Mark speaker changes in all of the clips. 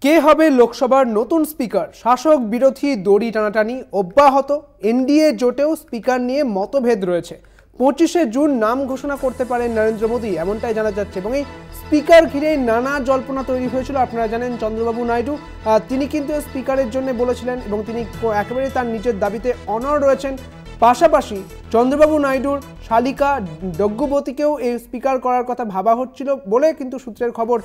Speaker 1: কে হবে লোকসভার নতুন স্পিকার? শাসক বিরোধী দড়ি টানাটানি অব্যাহত। এনডিএ জোটেও স্পিকার নিয়ে মতভেদ রয়েছে। 25শে জুন নাম ঘোষণা করতে পারেন নরেন্দ্র মোদী, এমনটাই জানা যাচ্ছে। এবং এই স্পিকার ঘিরে নানা জল্পনা তৈরি হয়েছিল। আপনারা জানেন চন্দ্রবাবু নাইডু তিনি কিন্তু স্পিকারের জন্য বলেছিলেন এবং তিনি একেবারে তার নিজের দাবিতে অনড় রয়েছেন। পাশাপাশি চন্দ্রবাবু নাইডুর শালিকা যজ্ঞবতীকেও এই স্পিকার করার কথা ভাবা হচ্ছিল বলে কিন্তু সূত্রের খবর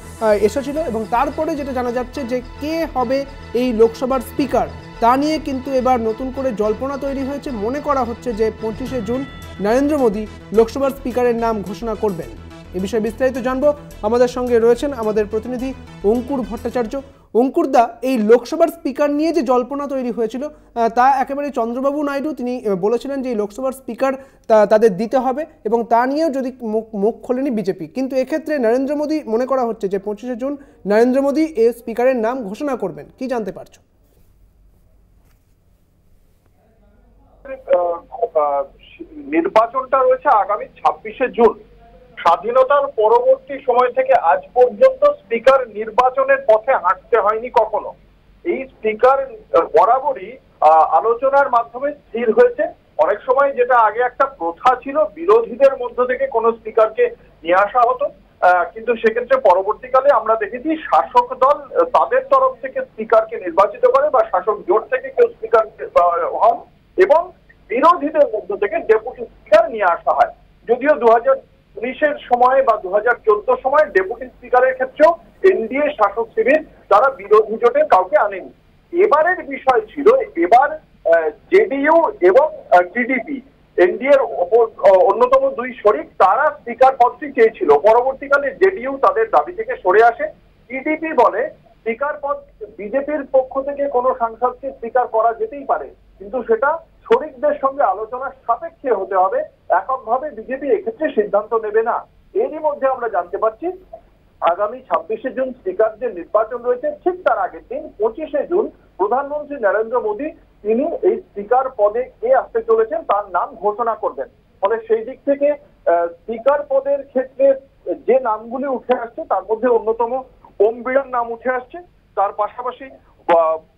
Speaker 1: এসেছিল। এবং তারপরে যেটা জানা যাচ্ছে যে কে হবে এই লোকসভার স্পিকার তা নিয়ে কিন্তু এবার নতুন করে জল্পনা তৈরি হয়েছে। মনে করা হচ্ছে যে 25শে জুন নরেন্দ্র মোদী লোকসভার স্পিকারের নাম ঘোষণা করবেন। এ বিষয়ে বিস্তারিত জানবো। আমাদের সঙ্গে রয়েছেন আমাদের প্রতিনিধি অঙ্কুর ভট্টাচার্য। অঙ্কুরদা, এই লোকসভার স্পিকার নিয়ে যে জল্পনা তৈরি হয়েছিল তা একেবারে চন্দ্রবাবু নাইডু তিনি বলেছিলেন যে এই লোকসভার স্পিকার তাদের দিতে হবে এবং তা নিয়েও যদি মুখ খোলেনি বিজেপি। কিন্তু এক্ষেত্রে নরেন্দ্র মোদী মনে করা হচ্ছে যে 25শে জুন নরেন্দ্র মোদী এই স্পিকারের নাম ঘোষণা করবেন। কি জানতে পারছো?
Speaker 2: নির্বাচনটা রয়েছে আগামী 26শে জুন। স্বাধীনতার পরবর্তী সময় থেকে আজ পর্যন্ত স্পিকার নির্বাচনের পথে হাঁটতে হয়নি কখনো। এই স্পিকার বরাবরই আলোচনার মাধ্যমে স্থির হয়েছে। অনেক সময় যেটা আগে একটা প্রথা ছিল, বিরোধীদের মধ্য থেকে কোনো স্পিকারকে নিয়ে আসা হতো, কিন্তু সেক্ষেত্রে পরবর্তীকালে আমরা দেখেছি শাসক দল তাদের তরফ থেকে স্পিকারকে নির্বাচিত করে বা শাসক জোট থেকে কেউ স্পিকার হন এবং বিরোধীদের মধ্য থেকে ডেপুটি স্পিকার নিয়ে আসা হয়। যদিও 2019-এর সময় বা 2014 সময় ডেপুটি স্পিকারের ক্ষেত্রেও এনডিএ শাসক শিবির তারা বিরোধী জোটের কাউকে আনেনি। এবারের বিষয় ছিল, এবার জেডিইউ এবং টিডিপি এনডিএর অন্যতম দুই শরিক তারা স্পিকার পদটি চেয়েছিল। পরবর্তীকালে জেডিইউ তাদের দাবি থেকে সরে আসে। টিডিপি বলে স্পিকার পদ বিজেপির পক্ষ থেকে কোনো সাংসদকে স্পিকার করা যেতেই পারে, কিন্তু সেটা শরিকদের সঙ্গে আলোচনার সাপেক্ষে হতে হবে, এককভাবে বিজেপি এক্ষেত্রে সিদ্ধান্ত নেবে না। এরই মধ্যে আমরা জানতে পারছি আগামী 26শে জুন স্পিকার যে নির্বাচন রয়েছে, ঠিক তার আগের দিন 25শে জুন প্রধানমন্ত্রী নরেন্দ্র মোদী তিনি এই স্পিকার পদে কে আসতে চলেছেন তার নাম ঘোষণা করবেন। ফলে সেই দিক থেকে স্পিকার পদের ক্ষেত্রে যে নামগুলি উঠে আসছে তার মধ্যে অন্যতম ওম বিড়লার নাম উঠে আসছে। তার পাশাপাশি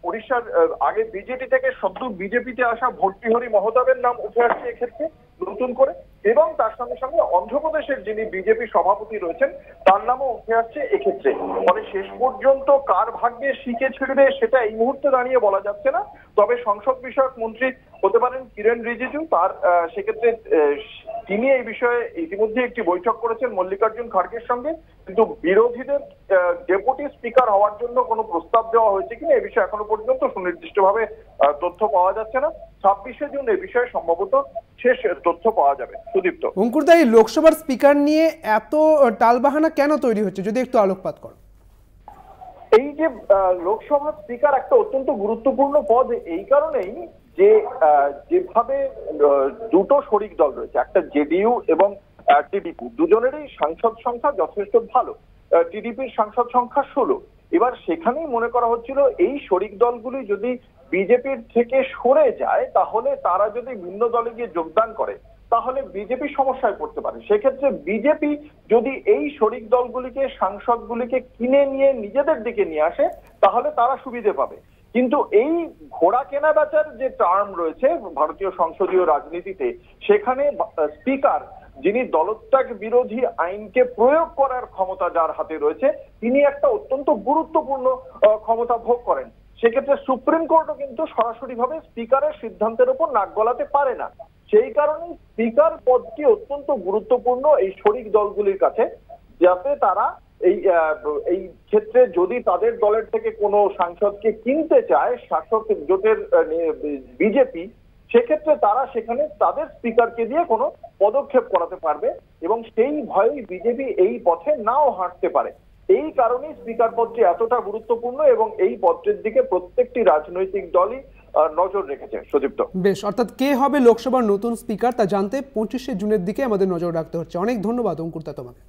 Speaker 2: উড়িষ্যার আগে বিজেপি থেকে সদ্য বিজেপিতে আসা ভর্তৃহরি মহতাবের নাম উঠে আসছে এক্ষেত্রে নতুন করে, এবং তার সঙ্গে সঙ্গে অন্ধ্রপ্রদেশের যিনি বিজেপি সভাপতি রয়েছেন তার নামও উঠে আসছে এক্ষেত্রে। ফলে শেষ পর্যন্ত কার ভাগ্যে শিকে ছিড়বে সেটা এই মুহূর্তে দাঁড়িয়ে বলা যাচ্ছে না। তবে সংসদ বিষয়ক মন্ত্রী হতে পারেন কিরেন রিজিজু, তার সেক্ষেত্রে তিনি এই বিষয়ে ইতিমধ্যে একটি বৈঠক করেছেন মল্লিকার্জুন খাড়গের সঙ্গে, কিন্তু বিরোধীদের ডেপুটি স্পিকার হওয়ার জন্য কোনো প্রস্তাব দেওয়া হয়েছে কিনা এই বিষয়ে এখনো পর্যন্ত সুনির্দিষ্টভাবে তথ্য পাওয়া যাচ্ছে না। 26শে জুন এই বিষয়ে সম্ভবত শেষ তথ্য পাওয়া যাবে। সুদীপ্ত,
Speaker 1: অঙ্কুরদা, এই লোকসভার স্পিকার নিয়ে এত টালবাহানা কেন তৈরি হচ্ছে যদি একটু আলোকপাত করো?
Speaker 2: এই যে লোকসভার স্পিকার একটা অত্যন্ত গুরুত্বপূর্ণ পদ এই কারণেই যে যেভাবে দুটো শরিক দল রয়েছে, একটা জেডিইউ এবং টিডিপি, দুজনেরই সাংসদ সংখ্যা যথেষ্ট ভালো। টিডিপির সাংসদ সংখ্যা 16। এবার সেখানেই মনে করা হচ্ছিল এই শরিক দলগুলি যদি বিজেপির থেকে সরে যায়, তাহলে তারা যদি ভিন্ন দলে গিয়ে যোগদান করে তাহলে বিজেপি সমস্যায় পড়তে পারে। সেক্ষেত্রে বিজেপি যদি এই শরিক দলগুলিকে সাংসদগুলিকে কিনে নিয়ে নিজেদের দিকে নিয়ে আসে তাহলে তারা সুবিধে পাবে। কিন্তু এই ঘোড়া কেনা বেচার যে টার্ম রয়েছে ভারতীয় সংসদীয় রাজনীতিতে, সেখানে স্পিকার যিনি দলত্যাগ বিরোধী আইনকে প্রয়োগ করার ক্ষমতা যার হাতে রয়েছে, তিনি একটা অত্যন্ত গুরুত্বপূর্ণ ক্ষমতা ভোগ করেন। সেক্ষেত্রে সুপ্রিম কোর্টও কিন্তু সরাসরিভাবে স্পিকারের সিদ্ধান্তের উপর নাক গলাতে পারে না। সেই কারণে স্পিকার পদটি অত্যন্ত গুরুত্বপূর্ণ এই শরিক দলগুলির কাছে, যাতে তারা এই ক্ষেত্রে যদি তাদের দলের থেকে কোনো সাংসদকে কিনতে চায় শাসক জোটের বিজেপি, সেক্ষেত্রে তারা সেখানে তাদের স্পিকারকে দিয়ে কোনো পদক্ষেপ করাতে পারবে এবং সেই ভয়েই বিজেপি এই পথে নাও হাঁটতে পারে। এই কারণেই স্পিকার পদটি এতটা গুরুত্বপূর্ণ এবং এই পদটির দিকে প্রত্যেকটি রাজনৈতিক দলই নজর রেখেছে। সুদীপ্ত,
Speaker 1: বেশ, অর্থাৎ কে হবে লোকসভার নতুন স্পিকার তা জানতে 25শে জুনের দিকে আমাদের নজর রাখতে হচ্ছে। অনেক ধন্যবাদ অঙ্কুরদা তোমাকে।